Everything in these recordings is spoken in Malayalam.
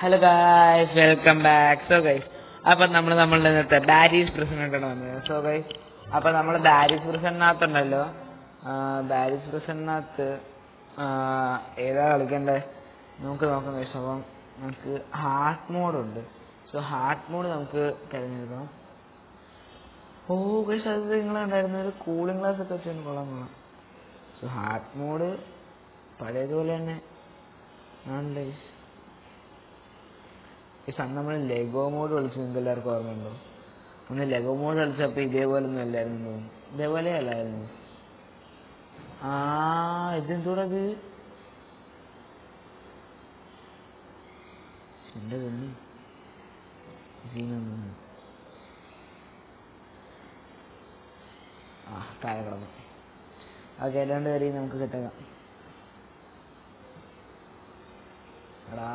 Hello guys, welcome back. So guys, അപ്പം നമ്മളുടെ ഇന്നത്തെ ബാരീസ് പ്രസന്റാണ് വന്നത്. സോ ഗൈസ്, അപ്പം നമ്മൾ ബാരീസ് പ്രസന്റിനകത്തുണ്ടല്ലോ, ബാരീസ് പ്രസന്റിനകത്ത് ഏതാ കളിക്കണ്ടേ നമുക്ക് നോക്കാം ഗൈസ്. അപ്പം നമുക്ക് ഹാർട്ട് മോഡുണ്ട്. സോ ഹാർട്ട് മോഡ് നമുക്ക് തിരഞ്ഞെടുക്കണം. ഓ ഗൈസ്, അത് നിങ്ങളുണ്ടായിരുന്ന ഒരു കൂളിംഗ് ഗ്ലാസ് ഒക്കെ വെച്ച് കൊള്ളാം. സോ ഹാർട്ട് മോഡ് പഴയതുപോലെ തന്നെ ആണല്ലേ ഗൈസ്. അന്ന് നമ്മൾ ലെഗോ മോഡ് കളിച്ചു, നിങ്ങൾക്ക് എല്ലാവർക്കും ഓർമ്മയുണ്ടോ? അന്ന് ലെഗോ മോഡ് കളിച്ചപ്പോൾ ഇതേപോലെ ഒന്നും അല്ലായിരുന്നു തോന്നുന്നു. ഇതേപോലെ അല്ലായിരുന്നു. ഇതെന്തൂടത്? എന്റെ തന്നെ താഴെ കിടന്നു. ഓക്കെ, അല്ലാണ്ട് കയറി നമുക്ക് സെറ്റാക്കാം. എടാ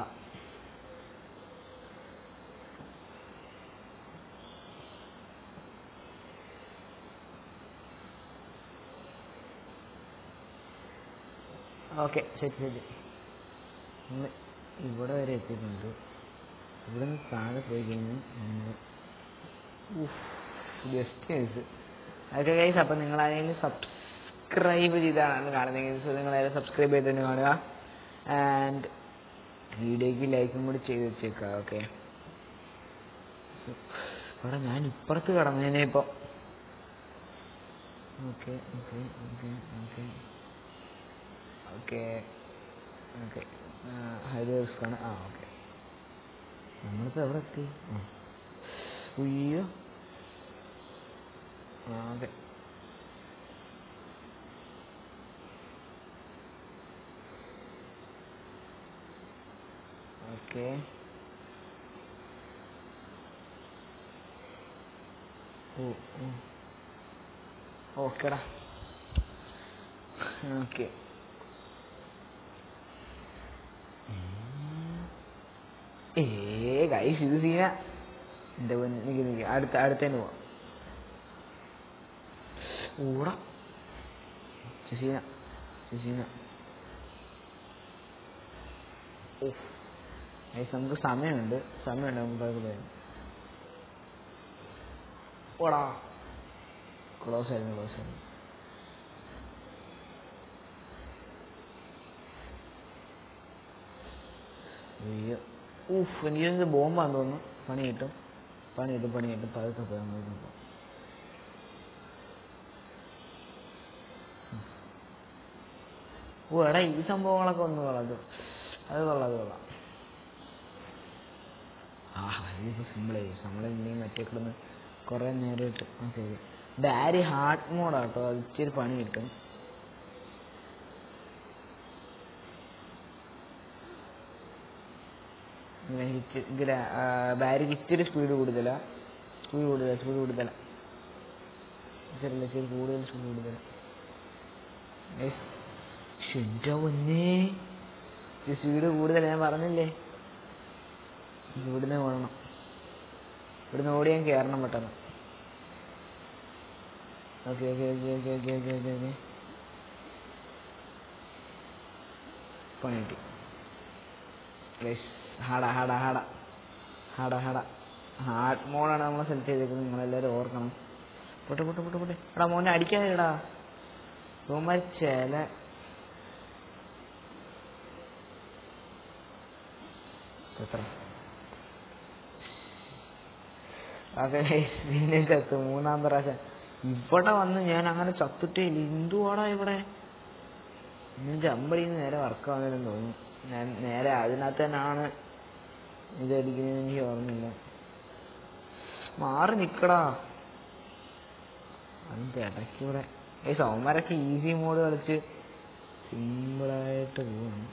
ഓക്കെ, ശരി. ഇവിടെ വരെ എത്തിയിട്ടുണ്ട്. ഇവിടെ നിന്ന് താഴെ പോയി കഴിഞ്ഞാൽ ജസ്റ്റ് ഗൈസ്. ഓക്കെ ഗൈസ്, അപ്പം നിങ്ങളാരെങ്കിലും സബ്സ്ക്രൈബ് ചെയ്താണ് കാണുന്നതെങ്കിൽ നിങ്ങളാരും സബ്സ്ക്രൈബ് ചെയ്തിട്ട് കാണുക. ആൻഡ് വീഡിയോയ്ക്ക് ലൈക്കും കൂടി ചെയ്ത് വെച്ചേക്കുക. ഓക്കെ, ഇവിടെ ഞാൻ ഇപ്പുറത്ത് കിടന്നതിനെ ഇപ്പോൾ. ഓക്കെ ഹൈ റിസ്ക് ആണ്. ഓക്കെ, നമ്മളിപ്പോൾ എവിടെ എത്തി? ഉയ്യോ. ഓക്കെ, ഓക്കെടാ. ഓക്കെ, ഗൈസ്, ഇത് സീന. എൻ്റെ നിക്ക് അടുത്തതിന് പോവാം. ഊടാ ശശീന. ഗൈസ്, നമുക്ക് സമയമുണ്ട്. നമുക്ക് പോയാൽ ഓടാ. ക്ലോസ് ആയിരുന്നു. അയ്യോ, എനിക്കൊന്ന് ബോംബാന്ന് തോന്നുന്നു. പണി കിട്ടും. പതുക്കെ പോയാൽ മതി. എടാ, ഈ സംഭവങ്ങളൊക്കെ ഒന്ന് കൊള്ളാം. അത് കൊള്ളാം. ഇതിപ്പോൾ സിമ്പിളായി. നമ്മളിനി മറ്റേ കിടന്ന് കുറേ നേരം ഇട്ട്. ശരി, ബാരി ഹാർട്ട് മോഡാട്ടോ. അത് ഇച്ചിരി പണി കിട്ടും. ബാരിക്ക് ഇച്ചിരി സ്പീഡ് കൂടുതലാ. എൻ്റെ പൊന്നേ, സ്പീഡ് കൂടുതൽ. ഞാൻ പറഞ്ഞില്ലേ, ഇവിടുന്ന് ഓടണം. ഇവിടുന്ന് ഓടി ഞാൻ കയറണം പെട്ടെന്ന്. ഓക്കെ. പണി കിട്ടി. ഹാർഡ് മോഡാണ് നമ്മൾ സെലക്ട് ചെയ്തേക്കുന്നത്. നിങ്ങളെല്ലാവരും ഓർക്കണം. പൊട്ടെ. എടാ മോനെ അടിക്കാതെടാ. ചില പിന്നെ ചത്തു. മൂന്നാമത്തെ പ്രാവശ്യം ഇവിടെ വന്ന് ഞാൻ അങ്ങനെ ചത്തിട്ടേ ഇല്ല. എന്തുവാടാ ഇവിടെ? ഞാൻ ജമ്പടിന്ന് നേരെ വർക്കാവുന്നതെന്ന് തോന്നുന്നു. ഞാൻ നേരെ അതിനകത്ത് തന്നെയാണ് ഇതടിക്കുന്നതെന്ന് എനിക്ക് ഓർമ്മയില്ല. മാറി നിക്കടാ. അതിൻ്റെ ഇടയ്ക്കൂടെ ഈ സൗമാരൊക്കെ ഈസി മോഡ് കളിച്ച് സിമ്പിളായിട്ട് പോവാണ്.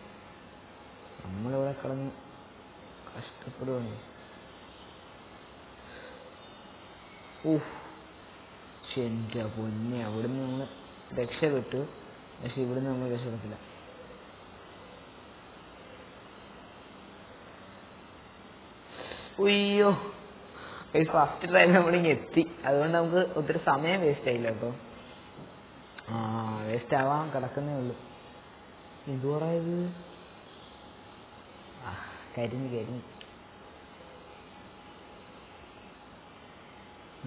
നമ്മളിവിടെ കിടന്ന് കഷ്ടപ്പെടുവാണ്. എൻ്റെ പൊന്നെ, അവിടുന്ന് നമ്മൾ രക്ഷപ്പെട്ടു. പക്ഷെ ഇവിടുന്ന് നമ്മൾ രക്ഷപ്പെട്ടില്ല. ഉയ്യോ, ഫസ്റ്റ് ടൈം നമ്മളിങ്ങ് എത്തി. അതുകൊണ്ട് നമുക്ക് ഒത്തിരി സമയം വേസ്റ്റ് ആയില്ല കേട്ടോ. വേസ്റ്റ് ആവാൻ കിടക്കുന്നേ ഉള്ളൂ. എന്തുവാടാ ഇത്? കരിഞ്ഞ്.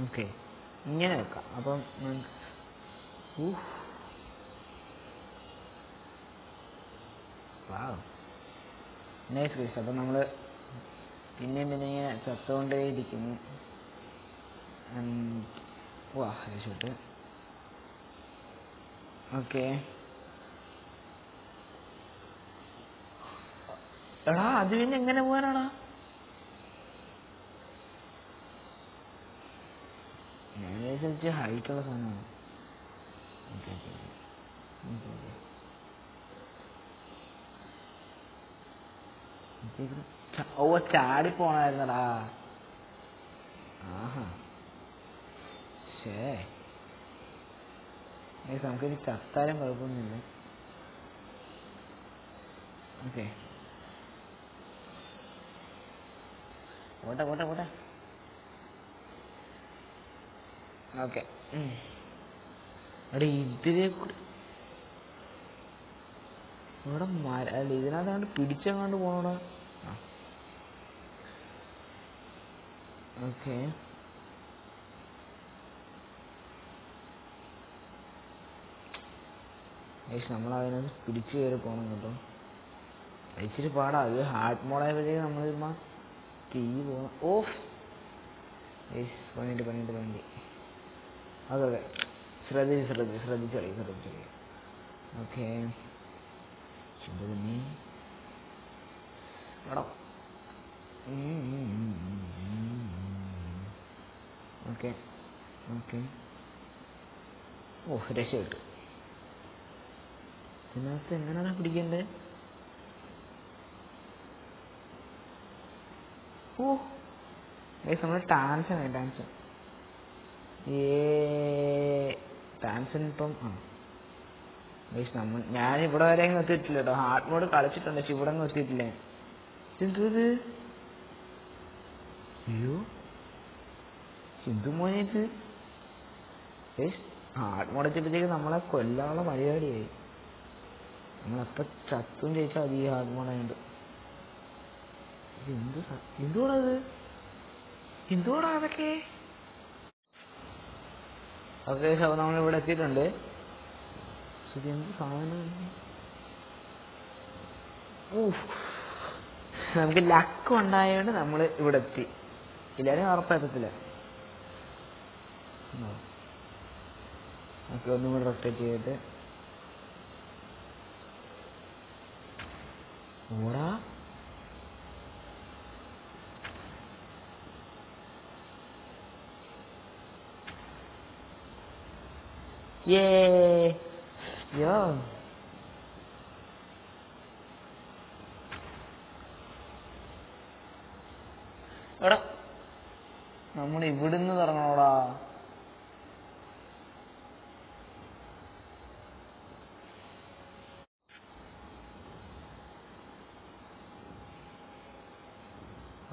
ഓക്കെ, ഇങ്ങനെ വെക്കാം. അപ്പം നൈസ് ഗൈസ്. അപ്പം നമ്മൾ പിന്നെയും ഇങ്ങനെ ചത്തുകൊണ്ടേ ഇരിക്കുന്നു. രക്ഷപ്പെട്ട്. ഓക്കെ എടാ, അത് പിന്നെ എങ്ങനെ പോകാനാടാ? ഞാൻ വിചാരിച്ച ഹൈറ്റുള്ള സാധനമാണ്. ചാടി പോണായിരുന്നടാ. ആഹാ, നമുക്കിനി ചത്താലും കുഴപ്പമൊന്നുമില്ല. ഓക്കെ, പോട്ടെ. ഓക്കെ, അവിടെ ഇതിലെ കൂടെ ഇവിടെ അല്ല, ഇതിനകത്താണ്ട് പിടിച്ചങ്ങാണ്ട് പോണോടാ. ഓക്കെ, നമ്മളതിനകത്ത് പിടിച്ചു കയറി പോകണം കേട്ടോ. ഇച്ചിരി പാടാ. അത് ഹാർഡ് മോഡായപ്പോഴത്തേക്ക് നമ്മൾ തീ പോകണം. പണിയുണ്ട്. അതെ, ശ്രദ്ധിച്ചോളി. ഓക്കെ, എടാ. ഓക്കെ, രക്ഷപ്പെട്ടു. ഇതിനകത്ത് എങ്ങനെയാണ് പിടിക്കണ്ടേ? നമ്മൾ ടാൻസൺ ഇപ്പം ഞാനിവിടെ വരെ എത്തിയിട്ടില്ല കേട്ടോ. ഹാർഡ് മോഡ് കളിച്ചിട്ടുണ്ട്, പക്ഷെ ഇവിടെ ഒന്നും എത്തിയിട്ടില്ല. എന്തത്? അയ്യോ, മോനായിട്ട് ഹാർഡ് മോഡ് എത്തിയപ്പോഴത്തേക്ക് നമ്മളെ കൊല്ലാനുള്ള പരിപാടിയായി. നമ്മളെപ്പം ചത്തും ചോദിച്ചാൽ അത് ഈ ഹാർഡ് മോഡായുണ്ട്. എന്തുകൂടാ അതൊക്കെ? ഓക്കെ, നമ്മളിവിടെ എത്തിയിട്ടുണ്ട്. എന്ത് സാധനം? നമുക്ക് ലക്ക് ഉണ്ടായതുകൊണ്ട് നമ്മൾ ഇവിടെ എത്തി. ഇല്ലാതെ ഉറപ്പെത്തത്തില്ല. ഓക്കെ, ഒന്നും കൂടെ റൊട്ടേറ്റ് ചെയ്തിട്ട് ഓടാ. എടാ, നമ്മൾ ഇവിടുന്ന് തുടങ്ങണോടാ.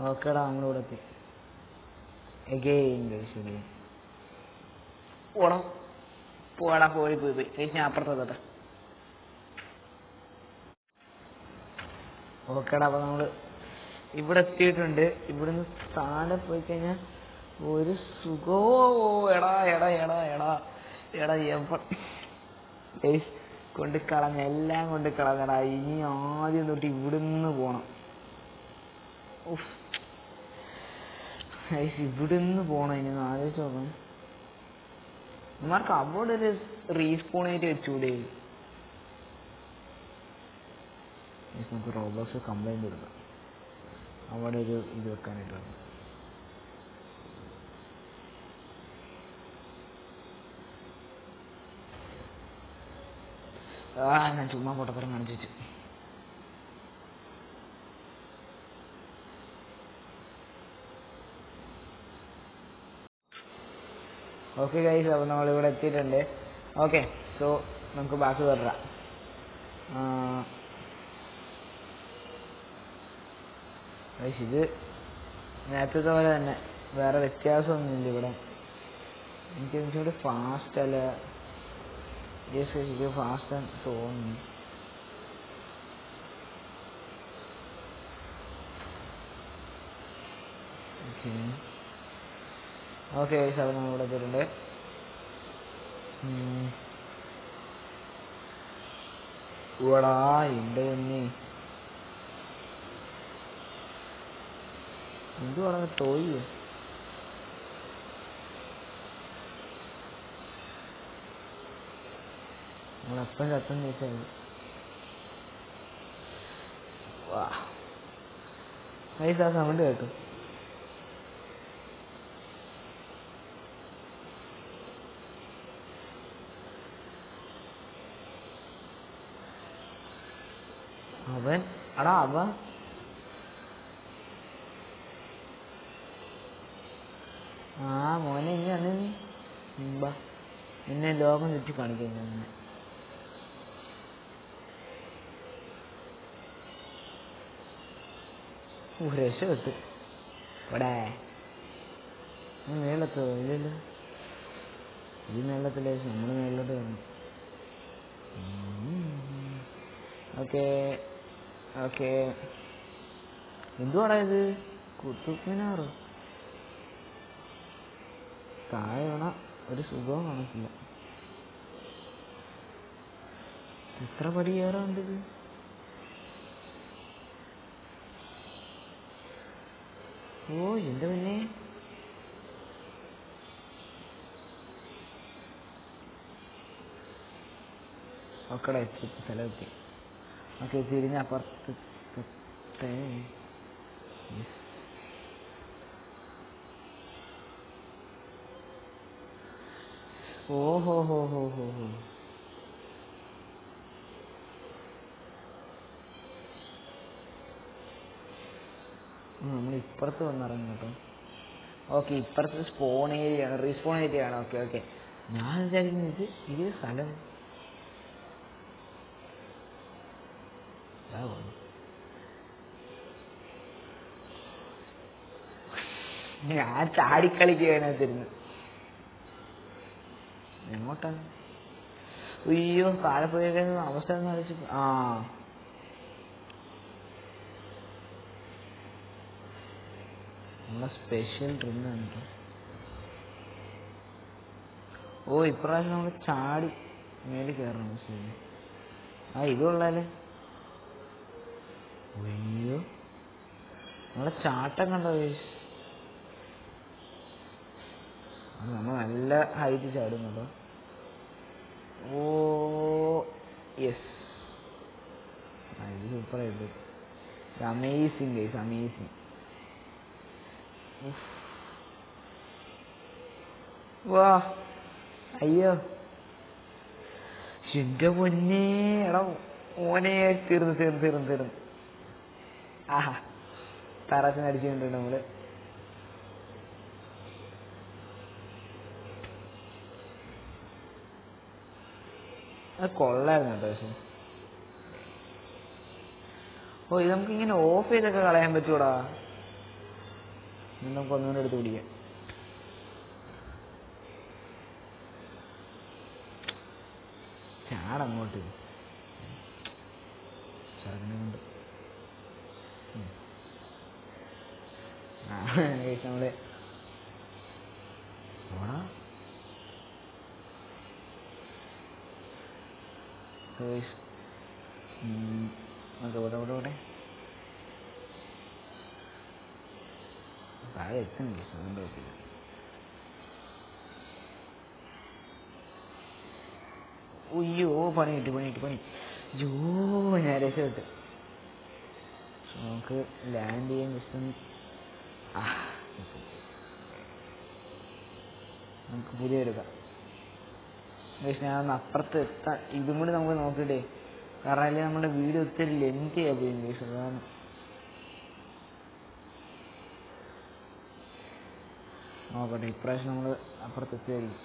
ഓക്കേടാ, നമ്മളിവിടെ എത്തി. ഓടാ, പോയി ഞാൻ അപ്പുറത്തോട്ടെ. ഓക്കേടാ, അപ്പൊ നമ്മള് ഇവിടെ എത്തിയിട്ടുണ്ട്. ഇവിടുന്ന് താഴെ പോയി കഴിഞ്ഞാൽ ഒരു സുഖമോ. എടാ കൊണ്ടുകളഞ്ഞ എല്ലാം കൊണ്ടുകളഞ്ഞടാ. ഇനി ആദ്യം തൊട്ട് ഇവിടുന്ന് പോണം. ഇവിടുന്ന് പോണം. ഇനി ആലോചിച്ച് നോക്കണം. ഇമാർക്ക് അവിടെ ഒരു റീസ്പോണായിട്ട് വെച്ചുകൂടെ? നമുക്ക് റോബോട്ട്സ് കംപ്ലൈന്റ് കൊടുക്കാം. അവിടെ ഒരു ഇത് വെക്കാനായിട്ടാണ്. ഞാൻ ചുമ്മാ പൊട്ടത്തരം കാണിച്ചു വെച്ചു. ഓക്കെ ഗൈസ്, അപ്പോൾ നമ്മളിവിടെ എത്തിയിട്ടുണ്ട്. ഓക്കെ, സോ നമുക്ക് ബാക്കി തുടരാം. ഇത് നേരത്തെ പോലെ തന്നെ, വേറെ വ്യത്യാസമൊന്നുമില്ല ഇവിടെ. എനിക്ക് കുറച്ചുകൂടി ഫാസ്റ്റ് അല്ല, ഫാസ്റ്റ് തോന്നുന്നു. ഓക്കെ സാർ നമ്മളിവിടെ എത്തിയിട്ടുണ്ട്. ഓടാ എൻ്റെ പൊന്നി എന്തുവാടാ ടോയ് നമ്മളെപ്പം ചത്തം ചോദിച്ചാൽ വാ പൈസ ആ സൗണ്ട് കേട്ടു. അവൻ അടാ അവൻ ആ മോനെ ഇനി അന്ന് മുമ്പാ എന്നെ ലോകം ചുറ്റി കാണിക്കുന്നു. എന്നെ രക്ഷപ്പെട്ടു. ഇവിടെ മേളത്തോ ഇല്ലല്ലോ, ഈ മേളത്തിലേ നമ്മൾ മേളിലോട്ട് വരണം. ഓക്കെ ഓക്കെ എന്തുവാടാ ഇത്? കുത്തുമിനാറോ? താഴെ വീണ ഒരു സുഖവും കാണത്തില്ല. എത്ര പടി കയറാണ്ട് ഇത്? ഓ എൻ്റെ പിന്നെ ഒക്കടെ സ്ഥലമെത്തി. ഓക്കെ തിരിഞ്ഞ് അപ്പുറത്ത്. ഓഹോ ഹോ ഹോ ഹോ ഹോ നമ്മൾ ഇപ്പുറത്ത് വന്നിറങ്ങും കേട്ടോ. ഓക്കെ ഇപ്പുറത്ത് സ്പോൺ ഏരിയ ആണ്, റീസ്പോൺ ഏരിയ ആണ്. ഓക്കെ ഓക്കെ ഞാൻ വിചാരിക്കുന്നത് ഇത് സ്ഥലം ഞാൻ ചാടിക്കളിക്കാനായിരുന്നു. എങ്ങോട്ടാണ്? അയ്യോ താഴെ പോയ അവസ്ഥ എന്ന് വെച്ച് ആ നമ്മളെ സ്പെഷ്യൽ ഡ്രിങ്കാണ് കേട്ടോ. ഓ ഇപ്രാവശ്യം നമ്മൾ ചാടി മേളിൽ കയറണം. ശരി ആ ഇത് കൊള്ളാലേ. അയ്യോ നമ്മളെ ചാട്ടം കണ്ടോ? നമ്മൾ നല്ല ഹൈറ്റ് ചാടും കേട്ടോ. ഓ യെസ് ഇത് സൂപ്പറായിട്ട്. Amazing guys, amazing. വാ അയ്യോ എന്റെ പൊന്നേ എടാ ഓനെ തീർന്നു തീർന്നു തീർന്നു തീർന്നു. ആഹാ തറസിന് അടിച്ചിട്ടുണ്ട് നമ്മള്. അത് കൊള്ളായിരുന്നു കേട്ടോ. പക്ഷെ ഓ ഇത് നമുക്ക് ഇങ്ങനെ ഓഫ് ചെയ്തൊക്കെ കളയാൻ പറ്റൂടാ. നമുക്ക് ഒന്നുകൂടെ എടുത്ത് പിടിക്കാം. ചാടങ്ങോട്ട് ചടങ്ങുണ്ട്. നമ്മള് ഓടാ ഇവിടെ താഴെ എത്തുന്നില്ല. അതുകൊണ്ട് പറ്റില്ല. ഉയ്യോ പണി കിട്ടി പണി കിട്ടി പണി. ജോ ഞാൻ രക്ഷപ്പെട്ട്. നമുക്ക് ലാൻഡ് ചെയ്യാൻ ജസ്റ്റ് നമുക്ക് പുതിയ എടുക്കാം. പക്ഷെ ഞാൻ അപ്പുറത്ത് എത്താൻ ഇതും കൂടി നമുക്ക് നോക്കിയിട്ടേ, കാരണം അല്ലെങ്കിൽ നമ്മുടെ വീഡിയോ ഒത്തിരി ലെങ്ത് ചെയ്യാൻ പോയി ഇംഗ്ലീഷ്. അതാണ് നോക്കട്ടെ. ഇപ്രാവശ്യം നമ്മൾ അപ്പുറത്ത് എത്തിയായിരിക്കും.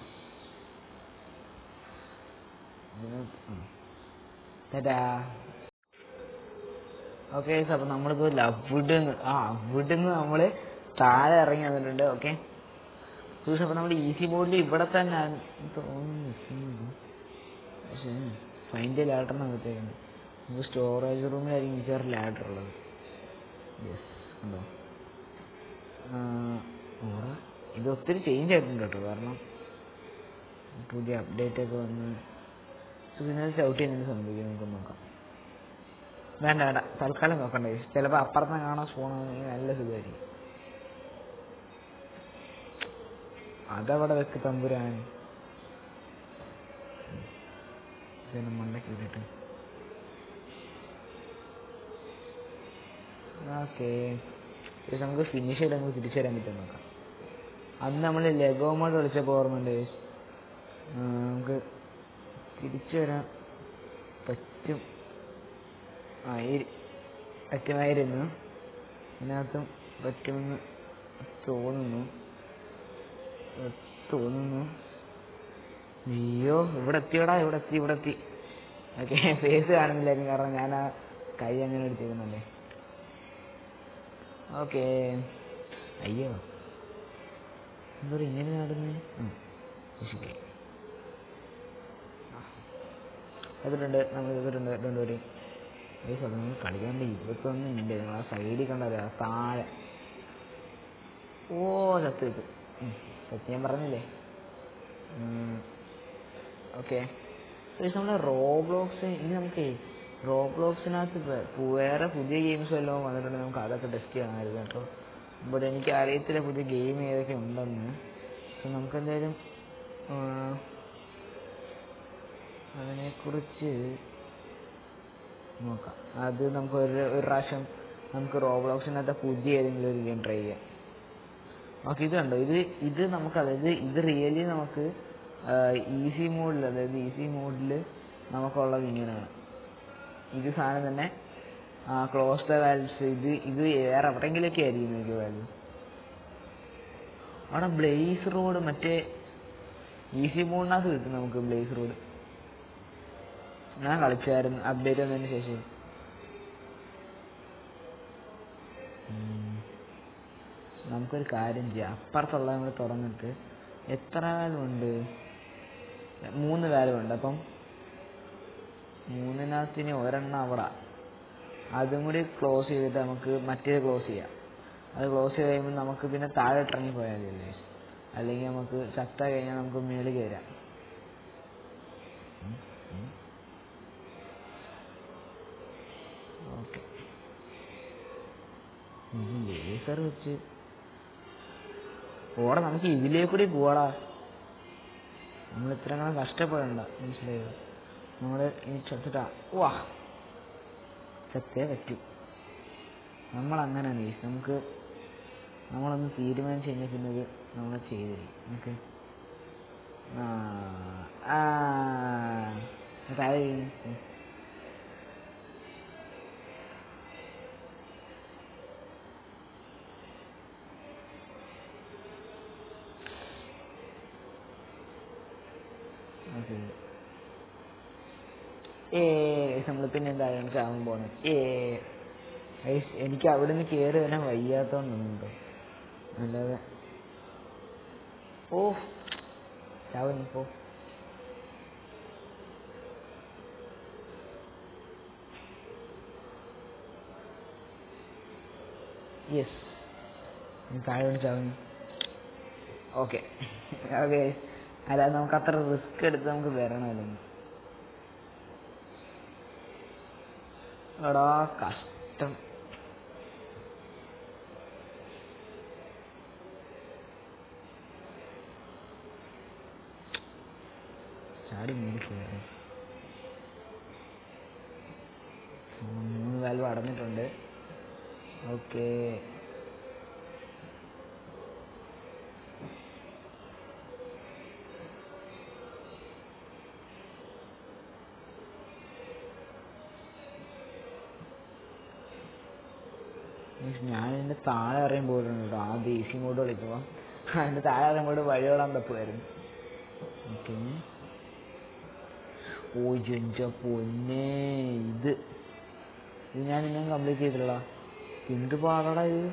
ഓക്കെ അപ്പം നമ്മളിപ്പോൾ അവിടുന്ന് നമ്മൾ താഴെ ഇറങ്ങി വന്നിട്ടുണ്ട്. ഓക്കെ അപ്പം നമ്മൾ ഈസി ബോർഡിൽ ഇവിടെ തന്നെ തോന്നുന്നു. പക്ഷേ ഫൈൻ്റെ ലാഡറിനാണ് കിട്ടിയേക്കുന്നത്. നമുക്ക് സ്റ്റോറേജ് റൂമിലായിരിക്കും മിക്കവാറും ലാഡർ ഉള്ളത്. യെസ് ഉണ്ടോ? ഇത് ഒത്തിരി ചേഞ്ച് ആയിട്ടുണ്ട് കേട്ടോ, കാരണം പുതിയ അപ്ഡേറ്റ് ഒക്കെ വന്ന്. പിന്നെ ചവിട്ടി എന്തെങ്കിലും സംഭവിക്കും, നമുക്ക് നോക്കാം. വേണ്ട വേണ്ട, തൽക്കാലം നോക്കണ്ടേ, ചിലപ്പോൾ അപ്പുറത്ത് കാണാൻ സ്പൂണാണെങ്കിൽ നല്ല സുഖമായിരിക്കും. അതവിടെ വെക്ക് തമ്പുരാൻ. മണ്ടയ്ക്ക് ഇട്ടിട്ട് ഓക്കെ, നമുക്ക് ഫിനിഷ് ചെയ്ത് നമുക്ക് തിരിച്ചു തരാൻ പറ്റും നോക്കാം. അന്ന് നമ്മൾ ലെഗോ മോഡ് കളിച്ചപ്പോൾ ഓർമ്മയുണ്ട്, നമുക്ക് തിരിച്ചു വരാൻ പറ്റും പറ്റുമായിരുന്നു. ഇതിനകത്തും പറ്റുമെന്ന് തോന്നുന്നു. അയ്യോ, ഇവിടെ എത്തിയോടാ, ഇവിടെ എത്തി. ഓക്കെ, ഫേസ് കാണുന്നില്ലായിരുന്നു, കാരണം ഞാൻ ആ കൈ അങ്ങനെ എടുത്തിരുന്നല്ലേ. ഓക്കെ, അയ്യോ എന്താ ഇങ്ങനെ നടന്നേ. എതിട്ടുണ്ട്, നമ്മൾ എതിട്ടുണ്ട്. രണ്ടുപേരും ഈ സ്ഥലം കളിക്കാൻ 21 ഉണ്ട്. നിങ്ങൾ ആ സൈഡിൽ കണ്ടത് താഴെ. ഓ സത്യം ഇത് സത്യം ഞാൻ പറഞ്ഞില്ലേ. ഓക്കെ, നമ്മുടെ റോബ്ലോക്സ്, ഇനി നമുക്ക് റോബ്ലോക്സിനകത്ത് വേറെ പുതിയ ഗെയിംസ് വല്ലതും വന്നിട്ടുണ്ടെങ്കിൽ നമുക്ക് അതൊക്കെ ടെസ്റ്റ് ചെയ്യണമായിരുന്നു കേട്ടോ. ബട്ട് എനിക്ക് അറിയത്തില്ല പുതിയ ഗെയിം ഏതൊക്കെ ഉണ്ടെന്ന്. പക്ഷെ നമുക്കെന്തായാലും അതിനെക്കുറിച്ച് നോക്കാം. അത് നമുക്ക് ഒരു പ്രാവശ്യം നമുക്ക് റോബ്ലോക്സിനകത്ത് പുതിയ ഏതെങ്കിലും ഒരു ഗെയിം ട്രൈ ചെയ്യാം. ഓക്കെ, ഇത് കണ്ടോ, ഇത് നമുക്ക്, അതായത് ഇത് റിയലി നമുക്ക് ഈസി മോഡിൽ, അതായത് ഈസി മോഡിൽ നമുക്കുള്ളത് ഇങ്ങനെയാണ്. ഇത് സാധനം തന്നെ ക്ലോസ് ദ വാൽവ്സ്. ഇത് വേറെ എവിടെയെങ്കിലൊക്കെ ആയിരിക്കും എനിക്ക് വാല്യൂ. അവിടെ ബ്ലേസ് റോഡ് മറ്റേ ഈസി മോഡിനകത്ത് കിട്ടും നമുക്ക് ബ്ലേസ് റോഡ്. ഞാൻ കളിച്ചായിരുന്നു അപ്ഡേറ്റ് വന്നതിന് ശേഷം. നമുക്കൊരു കാര്യം ചെയ്യാം, അപ്പുറത്തുള്ള നമ്മൾ തുറന്നിട്ട് എത്ര വാൽവുണ്ട്? 3 വാൽവുണ്ട്. അപ്പം 3-ന് ഒരെണ്ണം അവിടെ, അതും കൂടി ക്ലോസ് ചെയ്തിട്ട് നമുക്ക് മറ്റേത് ക്ലോസ് ചെയ്യാം. അത് ക്ലോസ് ചെയ്ത് കഴിയുമ്പോൾ നമുക്ക് പിന്നെ താഴെ ഇറങ്ങി പോയാൽ മതിയല്ലേ, അല്ലെങ്കിൽ നമുക്ക് ചത്ത കഴിഞ്ഞാൽ നമുക്ക് മേളിൽ കയറാം. ഓക്കെ, ലേസർ വെച്ച് ഓടെ നമുക്ക് ഇതിലേക്കൂടി പോവാടാ. നമ്മൾ ഇത്രയും കഷ്ടപ്പെടണ്ട, മനസ്സിലായോ? നമ്മൾ ഇനി ചത്തിട്ടാ വാ ചത്തേ പറ്റൂ. നമ്മളങ്ങനെയാണ്, നമ്മളൊന്ന് തീരുമാനിച്ചു കഴിഞ്ഞാൽ പിന്നെ ഇത് നമ്മൾ ചെയ്തിരിക്കും. ഓക്കെ, താഴെ നമ്മൾ പിന്നെ എന്താണ് ചാവാൻ പോണത്. എനിക്ക് അവിടെ നിന്ന് കയറി വരാൻ വയ്യാത്തോണ്ടുണ്ടോ, അല്ലാതെ ചാവനിപ്പോ. യെസ്, താഴെ വന്ന് ചാവനി. ഓക്കെ ഓക്കെ, അല്ലാതെ നമുക്ക് അത്ര റിസ്ക് എടുത്ത് നമുക്ക് വരണമല്ലോ. എടാ കഷ്ടം. ചാടി 3 വാൽവ് അടഞ്ഞിട്ടുണ്ട്. ഓക്കെ, ഞാൻ ഇതിൻ്റെ താഴെ അറിയാൻ പോയിട്ടുണ്ട് കേട്ടോ. ആദ്യം ഈസി മോഡ് കളിക്കുമ്പോൾ അതിൻ്റെ താഴെ അറിയുമ്പോൾ വഴിയോടാൻ തപ്പുമായിരുന്നു. ഓക്കെ, എൻ്റെ പൊന്നേ, ഇത് ഞാൻ ഇന്നും കംപ്ലീറ്റ് ചെയ്തിട്ടുള്ള എന്ത് പാടാടാ ഇത്.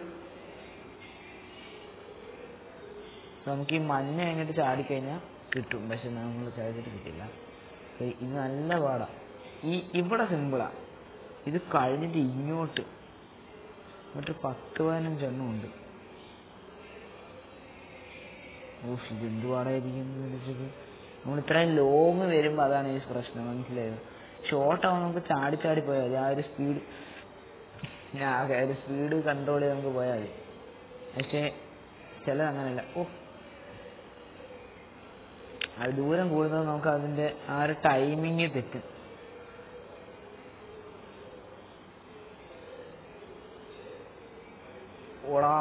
നമുക്ക് ഈ മഞ്ഞ കഴിഞ്ഞിട്ട് ചാടിക്കഴിഞ്ഞാൽ കിട്ടും, പക്ഷെ നമ്മൾ ചാടിച്ചിട്ട് കിട്ടില്ല. ഇത് നല്ല പാടാ. ഇവിടെ സിമ്പിളാ, ഇത് കഴിഞ്ഞിട്ട് ഇങ്ങോട്ട് 10-15 എണ്ണം ഉണ്ട്. ഓഫ് ഇത് എന്തുപാടായിരിക്കും വിളിച്ചത്. നമ്മൾ ഇത്രയും ലോങ് വരുമ്പോൾ അതാണ് ഈ പ്രശ്നം, മനസ്സിലായത്. ഷോർട്ട് ആവുമ്പോൾ നമുക്ക് ചാടി ചാടി പോയാൽ മതി, ആ ഒരു സ്പീഡ് കൺട്രോൾ ചെയ്ത് നമുക്ക് പോയാൽ മതി. പക്ഷേ ചിലത് അങ്ങനെയല്ല. അത് ദൂരം കൂടുന്നത് നമുക്ക് അതിൻ്റെ ആ ഒരു ടൈമിങ് തെറ്റും. ഓടാ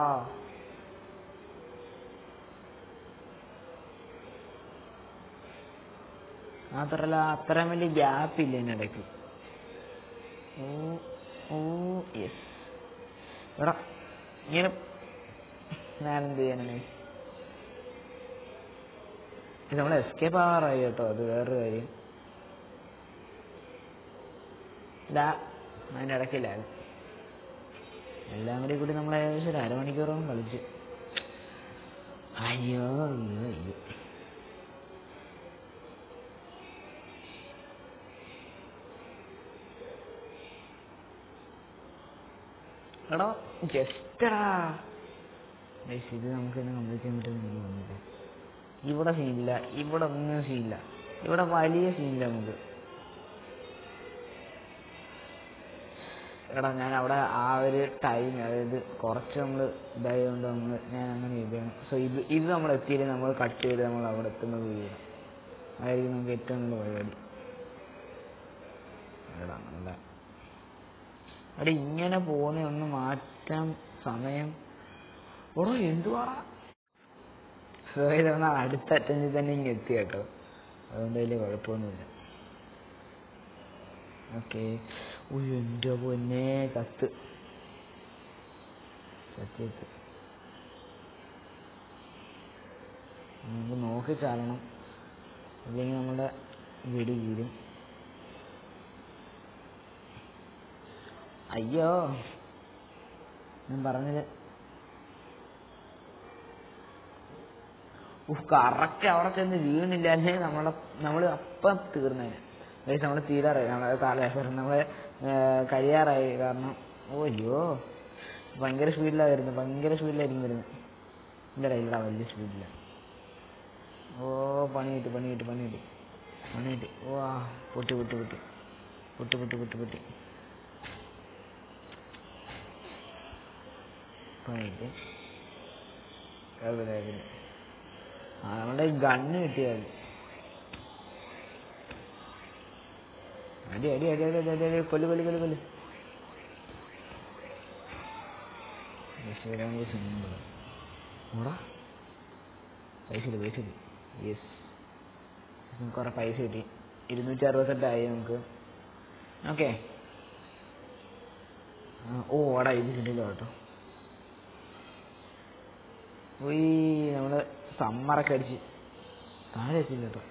മാത്രല്ല അത്രയും വലിയ ഗ്യാപ്പില്ല ഇതിനിടയ്ക്ക്. യെസ് എടാ ഇങ്ങനെ ഞാൻ എന്ത് ചെയ്യാനാണ്. ഇത് നമ്മൾ എസ്കേപ്പ് ആവാറായി കേട്ടോ, അത് വേറൊരു കാര്യം. അതിൻ്റെ ഇടയ്ക്കില്ലായിരുന്നു. എല്ലാം കൂടി നമ്മൾ ഏകദേശം 1 അരമണിക്കൂറോളം കളിച്ചു. അയ്യോ അയ്യോ അയ്യോ. എടാ ജസ്റ്റടാ ഇത് നമുക്ക് തന്നെ കംപ്ലീറ്റ് ചെയ്യാൻ പറ്റുമെന്ന് തോന്നുന്നില്ല. ഇവിടെ സീനില്ല, ഇവിടെ ഒന്നും സീനില്ല, ഇവിടെ വലിയ സീനില്ല നമുക്ക്. എടാ ഞാൻ അവിടെ ആ ഒരു ടൈം, അതായത് കുറച്ച് നമ്മൾ ഇതായതുകൊണ്ട് ഞാൻ അങ്ങനെ ചെയ്തതാണ്. സോ ഇത് നമ്മൾ എത്തിയില്ലേ, നമ്മൾ കട്ട് ചെയ്ത് നമ്മൾ അവിടെ എത്തുന്നത് ചെയ്യണം. അതായിരിക്കും നമുക്ക് ഏറ്റവും നല്ല പരിപാടി. എടാ നല്ല അവിടെ ഇങ്ങനെ പോകുന്ന ഒന്ന് മാറ്റാൻ സമയം. ഓടോ എന്തുവാടാ. സോ ഇതാണ് അടുത്ത അറ്റൻഡിൽ തന്നെ ഇങ്ങനെ എത്തി കേട്ടോ, അതുകൊണ്ട് വലിയ കുഴപ്പമൊന്നുമില്ല. ഓക്കെ. എൻ്റെ പൊന്നെ കത്ത് നമുക്ക് നോക്കി ചാടണം, അല്ലെങ്കിൽ നമ്മുടെ വെടി വീരും. അയ്യോ ഞാൻ പറഞ്ഞത് കറക്റ്റ് അവിടെ ചെന്ന് വീണില്ല, അല്ലെങ്കിൽ നമ്മൾ അപ്പം തീർന്നേനെ. നമ്മൾ തീരാറായി, നമ്മളെ കഴിയാറായി. കാരണം അയ്യോ ഭയങ്കര സ്പീഡിലായിരുന്നു, ഭയങ്കര സ്പീഡിലായിരിക്കും വരുന്നത്. എൻ്റെ കയ്യിലാ വലിയ സ്പീഡില്ല. പണി കിട്ടി. പൊട്ടി പണിയിട്ട് നമ്മളുടെ ഗണ്ണ് കിട്ടിയാൽ അടി കൊല്ല്. സിമ്പിൾ. ഓടാ പൈസ യെസ് കുറെ പൈസ കിട്ടി. 268 നമുക്ക്. ഓക്കെ. ഓടാ ഇത് കിട്ടില്ല കേട്ടോ. നമ്മള് സമ്മറൊക്കെ അടിച്ച് താഴെ എത്തില്ല കേട്ടോ.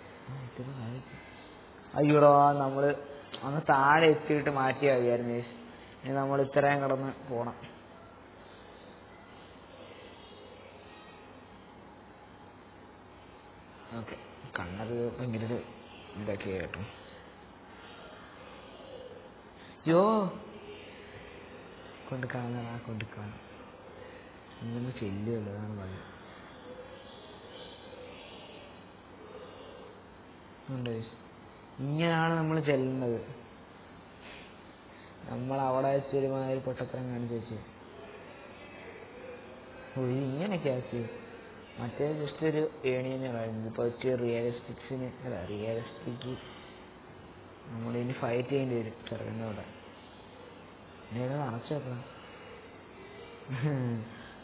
അയ്യോടാ നമ്മള് അന്ന് താഴെ എത്തിയിട്ട് മാറ്റിയാൽ മതിയായിരുന്നു. ഇനി നമ്മൾ ഇത്രയും കടന്ന് പോണം. ഓക്കെ. കണ്ണത് ഭയങ്കര ഇതൊക്കെ കേട്ടോ. യോ കൊണ്ട് കാണാൻ ഇങ്ങനെ ചെല്ലുമല്ലോ, അതാണ് ഭയം. ഇങ്ങനെയാണ് നമ്മൾ ചെല്ലുന്നത്. നമ്മൾ അവിടെ വെച്ചൊരുമാതിരി പൊട്ടത്തരം കാണിച്ച് വെച്ച് ഇങ്ങനെയൊക്കെ ആക്കി. മറ്റേ ജസ്റ്റ് ഒരു ഏണി തന്നെയായിരുന്നു. ഇപ്പോൾ റിയലിസ്റ്റിക് നമ്മളിനി ഫൈറ്റ് ചെയ്യേണ്ടി വരും ചെറുക്കൻ്റെ അവിടെ. ഏതാ അടച്ചേക്കാം.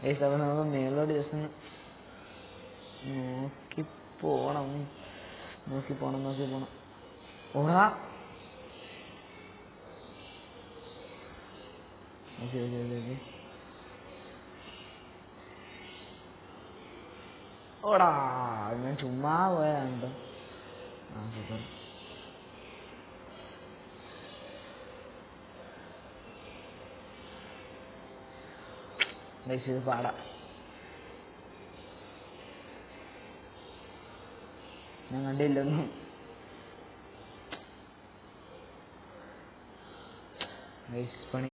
അപ്പോൾ നമുക്ക് മേലോട്ട് ജസ്റ്റ് ഒന്ന് നോക്കി പോണം. ഓടാ ഓടാ ഞാൻ ചുമ്മാ പോയാണ്ടോ. സൂപ്പർ. ഇത് പാടാ. ഞാൻ കണ്ടില്ലൊന്നും. പണി